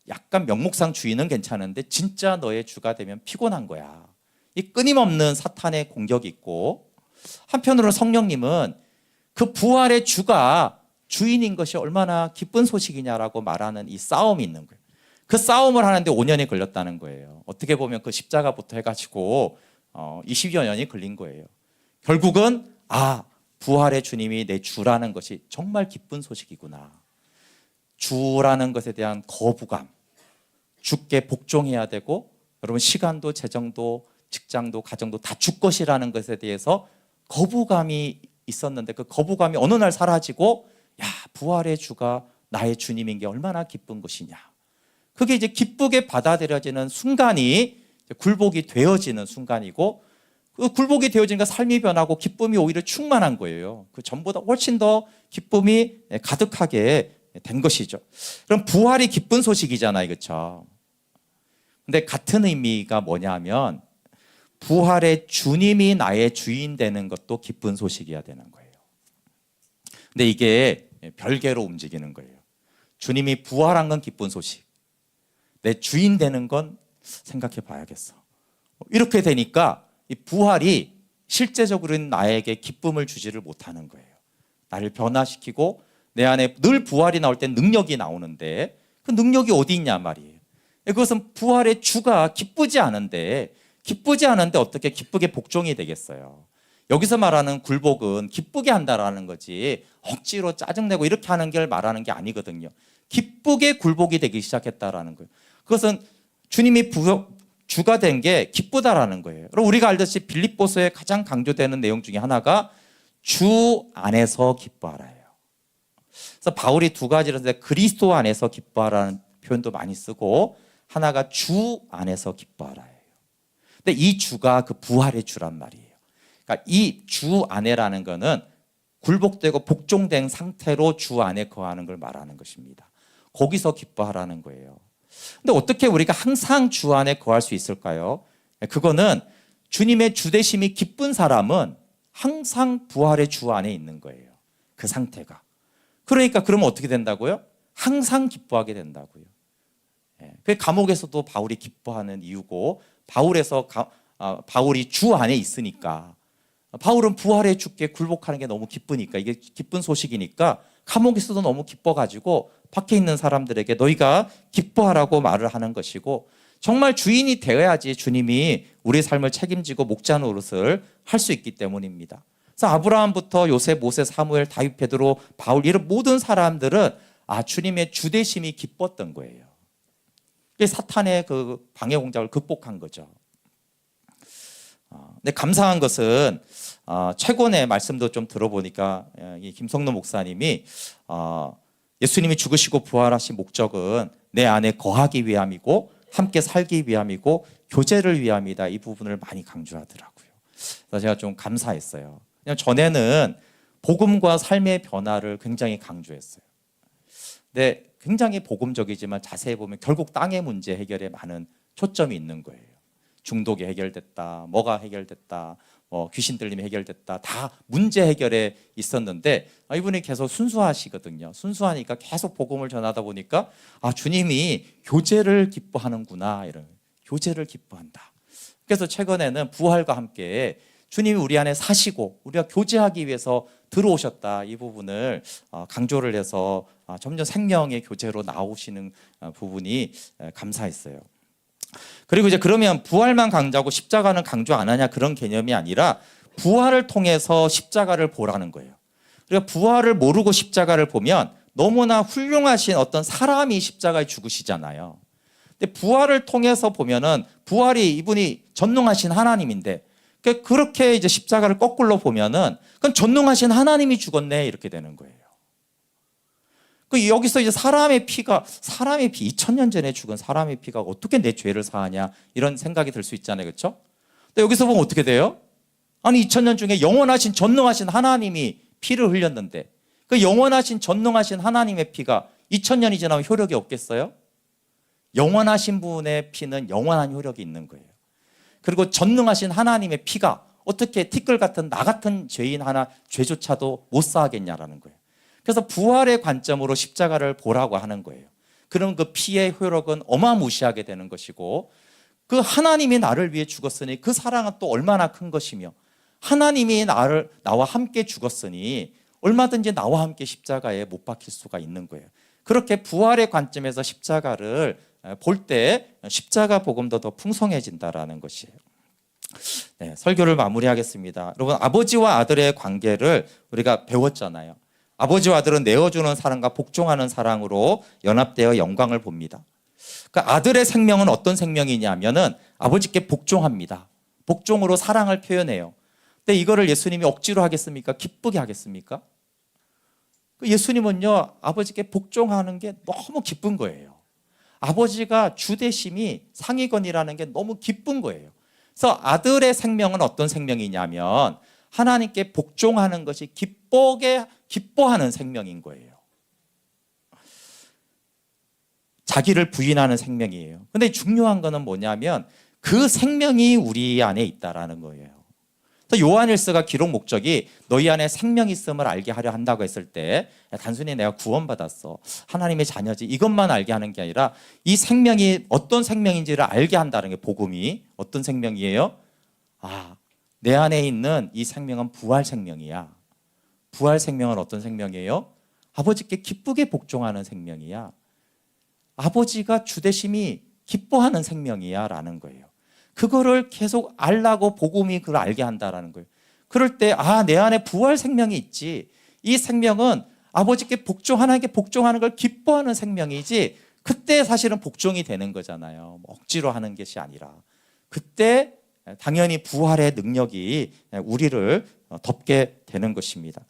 약간 명목상 주인은 괜찮은데 진짜 너의 주가 되면 피곤한 거야. 이 끊임없는 사탄의 공격이 있고 한편으로 성령님은 그 부활의 주가 주인인 것이 얼마나 기쁜 소식이냐라고 말하는 이 싸움이 있는 거예요. 그 싸움을 하는데 5년이 걸렸다는 거예요. 어떻게 보면 그 십자가부터 해가지고 20여 년이 걸린 거예요. 결국은 부활의 주님이 내 주라는 것이 정말 기쁜 소식이구나. 주라는 것에 대한 거부감, 주께 복종해야 되고 여러분 시간도 재정도 직장도 가정도 다 주 것이라는 것에 대해서 거부감이 있었는데 그 거부감이 어느 날 사라지고 부활의 주가 나의 주님인 게 얼마나 기쁜 것이냐. 그게 이제 기쁘게 받아들여지는 순간이 굴복이 되어지는 순간이고 그 굴복이 되어지니까 삶이 변하고 기쁨이 오히려 충만한 거예요. 그 전보다 훨씬 더 기쁨이 가득하게 된 것이죠. 그럼 부활이 기쁜 소식이잖아요. 그렇죠? 근데 같은 의미가 뭐냐면 부활의 주님이 나의 주인 되는 것도 기쁜 소식이어야 되는 거예요. 근데 이게 별개로 움직이는 거예요. 주님이 부활한 건 기쁜 소식. 내 주인 되는 건 생각해 봐야겠어. 이렇게 되니까 이 부활이 실제적으로는 나에게 기쁨을 주지를 못하는 거예요. 나를 변화시키고 내 안에 늘 부활이 나올 때 능력이 나오는데 그 능력이 어디 있냐 말이에요. 그것은 부활의 주가 기쁘지 않은데 어떻게 기쁘게 복종이 되겠어요. 여기서 말하는 굴복은 기쁘게 한다라는 거지 억지로 짜증내고 이렇게 하는 걸 말하는 게 아니거든요. 기쁘게 굴복이 되기 시작했다라는 거예요. 그것은 주님이 주가 된 게 기쁘다라는 거예요. 그럼 우리가 알듯이 빌립보서에 가장 강조되는 내용 중에 하나가 주 안에서 기뻐하라예요. 그래서 바울이 두 가지를 쓰는데 그리스도 안에서 기뻐하라는 표현도 많이 쓰고 하나가 주 안에서 기뻐하라예요. 근데 이 주가 그 부활의 주란 말이에요. 그러니까 이 주 안에라는 거는 굴복되고 복종된 상태로 주 안에 거하는 걸 말하는 것입니다. 거기서 기뻐하라는 거예요. 근데 어떻게 우리가 항상 주 안에 거할 수 있을까요? 그거는 주님의 주되심이 기쁜 사람은 항상 부활의 주 안에 있는 거예요. 그 상태가. 그러니까 그러면 어떻게 된다고요? 항상 기뻐하게 된다고요. 그 감옥에서도 바울이 기뻐하는 이유고 바울이 주 안에 있으니까 바울은 부활의 주께 굴복하는 게 너무 기쁘니까 이게 기쁜 소식이니까 감옥에서도 너무 기뻐가지고 밖에 있는 사람들에게 너희가 기뻐하라고 말을 하는 것이고 정말 주인이 되어야지 주님이 우리의 삶을 책임지고 목자 노릇을 할 수 있기 때문입니다. 그래서 아브라함부터 요셉, 모세, 사무엘, 다윗, 베드로, 바울 이런 모든 사람들은 주님의 주되심이 기뻤던 거예요. 사탄의 그 방해 공작을 극복한 거죠. 근데 감사한 것은 최근의 말씀도 좀 들어보니까 이 김성노 목사님이 예수님이 죽으시고 부활하신 목적은 내 안에 거하기 위함이고 함께 살기 위함이고 교제를 위함이다. 이 부분을 많이 강조하더라고요. 그래서 제가 좀 감사했어요. 그냥 전에는 복음과 삶의 변화를 굉장히 강조했어요. 근데 굉장히 복음적이지만 자세히 보면 결국 땅의 문제 해결에 많은 초점이 있는 거예요. 중독이 해결됐다, 뭐가 해결됐다, 귀신 들림이 해결됐다, 다 문제 해결에 있었는데 이분이 계속 순수하시거든요. 순수하니까 계속 복음을 전하다 보니까 주님이 교제를 기뻐하는구나, 이런 교제를 기뻐한다. 그래서 최근에는 부활과 함께 주님이 우리 안에 사시고 우리가 교제하기 위해서 들어오셨다, 이 부분을 강조를 해서 점점 생명의 교제로 나오시는 부분이 감사했어요. 그리고 이제 그러면 부활만 강조하고 십자가는 강조 안 하냐, 그런 개념이 아니라 부활을 통해서 십자가를 보라는 거예요. 그러니까 부활을 모르고 십자가를 보면 너무나 훌륭하신 어떤 사람이 십자가에 죽으시잖아요. 근데 부활을 통해서 보면은 부활이 이분이 전능하신 하나님인데 그렇게 이제 십자가를 거꾸로 보면은 그건 전능하신 하나님이 죽었네, 이렇게 되는 거예요. 여기서 이제 사람의 피 2000년 전에 죽은 사람의 피가 어떻게 내 죄를 사하냐, 이런 생각이 들 수 있잖아요. 그렇죠? 근데 여기서 보면 어떻게 돼요? 아니 2000년 중에 영원하신 전능하신 하나님이 피를 흘렸는데 그 영원하신 전능하신 하나님의 피가 2000년이 지나면 효력이 없겠어요? 영원하신 분의 피는 영원한 효력이 있는 거예요. 그리고 전능하신 하나님의 피가 어떻게 티끌 같은 나 같은 죄인 하나 죄조차도 못 사하겠냐라는 거예요. 그래서 부활의 관점으로 십자가를 보라고 하는 거예요. 그럼 그 피의 효력은 어마무시하게 되는 것이고 그 하나님이 나를 위해 죽었으니 그 사랑은 또 얼마나 큰 것이며 하나님이 나와 함께 죽었으니 얼마든지 나와 함께 십자가에 못 박힐 수가 있는 거예요. 그렇게 부활의 관점에서 십자가를 볼 때 십자가 복음도 더 풍성해진다라는 것이에요. 네, 설교를 마무리하겠습니다. 여러분, 아버지와 아들의 관계를 우리가 배웠잖아요. 아버지와 아들은 내어주는 사랑과 복종하는 사랑으로 연합되어 영광을 봅니다. 그러니까 아들의 생명은 어떤 생명이냐면은 아버지께 복종합니다. 복종으로 사랑을 표현해요. 근데 이거를 예수님이 억지로 하겠습니까? 기쁘게 하겠습니까? 예수님은요, 아버지께 복종하는 게 너무 기쁜 거예요. 아버지가 주되심이 상위권이라는 게 너무 기쁜 거예요. 그래서 아들의 생명은 어떤 생명이냐면 하나님께 복종하는 것이 기뻐하는 생명인 거예요. 자기를 부인하는 생명이에요. 근데 중요한 거는 뭐냐면 그 생명이 우리 안에 있다라는 거예요. 그래서 요한일서가 기록 목적이 너희 안에 생명이 있음을 알게 하려 한다고 했을 때 단순히 내가 구원받았어, 하나님의 자녀지, 이것만 알게 하는 게 아니라 이 생명이 어떤 생명인지를 알게 한다는 게 복음이 어떤 생명이에요? 내 안에 있는 이 생명은 부활 생명이야. 부활 생명은 어떤 생명이에요? 아버지께 기쁘게 복종하는 생명이야. 아버지가 주되심이 기뻐하는 생명이야 라는 거예요. 그거를 계속 알라고 복음이 그걸 알게 한다라는 거예요. 그럴 때 내 안에 부활 생명이 있지. 이 생명은 아버지께 하나님께 복종하는 걸 기뻐하는 생명이지, 그때 사실은 복종이 되는 거잖아요. 억지로 하는 것이 아니라. 그때 당연히 부활의 능력이 우리를 덮게 되는 것입니다.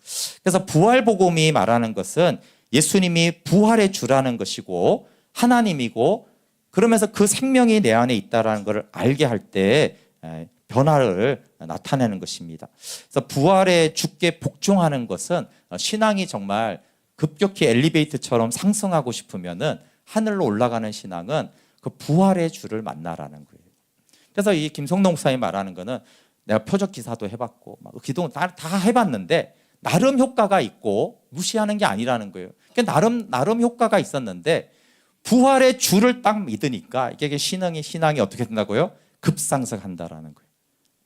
그래서 부활 복음이 말하는 것은 예수님이 부활의 주라는 것이고 하나님이고, 그러면서 그 생명이 내 안에 있다는 것을 알게 할 때 변화를 나타내는 것입니다. 그래서 부활의 주께 복종하는 것은 신앙이 정말 급격히 엘리베이터처럼 상승하고 싶으면은 하늘로 올라가는 신앙은 그 부활의 주를 만나라는 거예요. 그래서 이 김성동 목사님 말하는 거는 내가 표적 기사도 해봤고 기도 다 해봤는데 나름 효과가 있고 무시하는 게 아니라는 거예요. 그러니까 나름 효과가 있었는데 부활의 주를 딱 믿으니까 이게 신앙이 어떻게 된다고요? 급상승한다라는 거예요.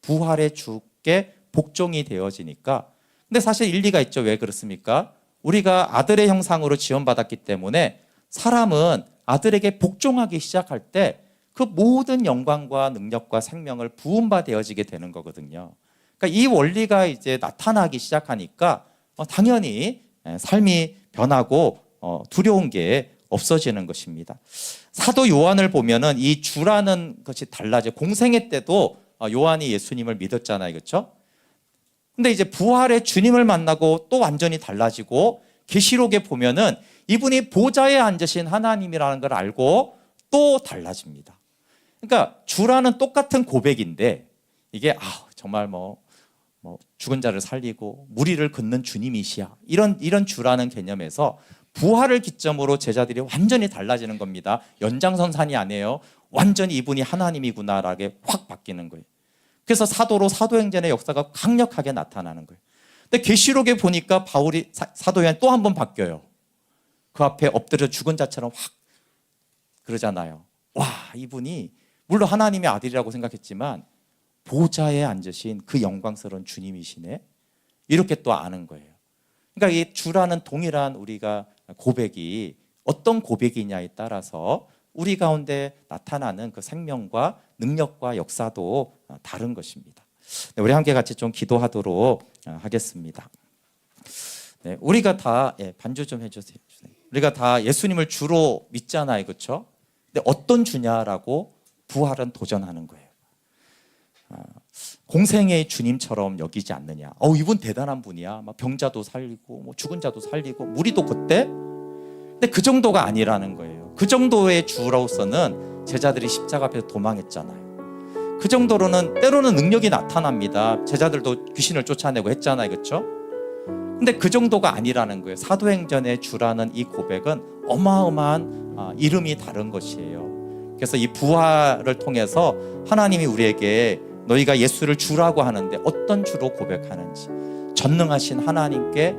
부활의 주께 복종이 되어지니까. 근데 사실 일리가 있죠. 왜 그렇습니까? 우리가 아들의 형상으로 지원받았기 때문에 사람은 아들에게 복종하기 시작할 때 그 모든 영광과 능력과 생명을 부음받아지게 되는 거거든요. 그러니까 이 원리가 이제 나타나기 시작하니까 당연히 삶이 변하고 두려운 게 없어지는 것입니다. 사도 요한을 보면은 이 주라는 것이 달라져요. 공생애 때도 요한이 예수님을 믿었잖아요. 그렇죠? 근데 이제 부활의 주님을 만나고 또 완전히 달라지고, 계시록에 보면은 이분이 보좌에 앉으신 하나님이라는 걸 알고 또 달라집니다. 그러니까 주라는 똑같은 고백인데 이게 정말 죽은 자를 살리고 무리를 긋는 주님이시야, 이런 주라는 개념에서 부활을 기점으로 제자들이 완전히 달라지는 겁니다. 연장선상이 아니에요. 완전히 이분이 하나님이구나라게 확 바뀌는 거예요. 그래서 사도행전의 역사가 강력하게 나타나는 거예요. 근데 계시록에 보니까 바울이 사도행전 또 한 번 바뀌어요. 그 앞에 엎드려 죽은 자처럼 확 그러잖아요. 이분이 물론 하나님의 아들이라고 생각했지만 보좌에 앉으신 그 영광스러운 주님이시네, 이렇게 또 아는 거예요. 그러니까 이 주라는 동일한 우리가 고백이 어떤 고백이냐에 따라서 우리 가운데 나타나는 그 생명과 능력과 역사도 다른 것입니다. 우리 함께 같이 좀 기도하도록 하겠습니다. 우리가 다 반주 좀 해주세요. 우리가 다 예수님을 주로 믿잖아요, 그렇죠? 근데 어떤 주냐라고 부활은 도전하는 거예요. 공생애의 주님처럼 여기지 않느냐. 이분 대단한 분이야. 병자도 살리고 죽은 자도 살리고 무리도 그때. 근데 그 정도가 아니라는 거예요. 그 정도의 주로서는 제자들이 십자가 앞에서 도망했잖아요. 그 정도로는 때로는 능력이 나타납니다. 제자들도 귀신을 쫓아내고 했잖아요, 그렇죠? 근데 그 정도가 아니라는 거예요. 사도행전의 주라는 이 고백은 어마어마한 이름이 다른 것이에요. 그래서 이 부활을 통해서 하나님이 우리에게 너희가 예수를 주라고 하는데 어떤 주로 고백하는지, 전능하신 하나님께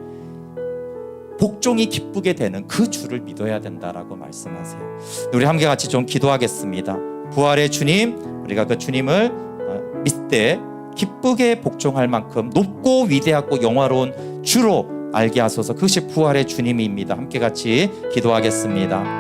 복종이 기쁘게 되는 그 주를 믿어야 된다라고 말씀하세요. 우리 함께 같이 좀 기도하겠습니다. 부활의 주님, 우리가 그 주님을 믿되 기쁘게 복종할 만큼 높고 위대하고 영화로운 주로 알게 하소서. 그것이 부활의 주님입니다. 함께 같이 기도하겠습니다.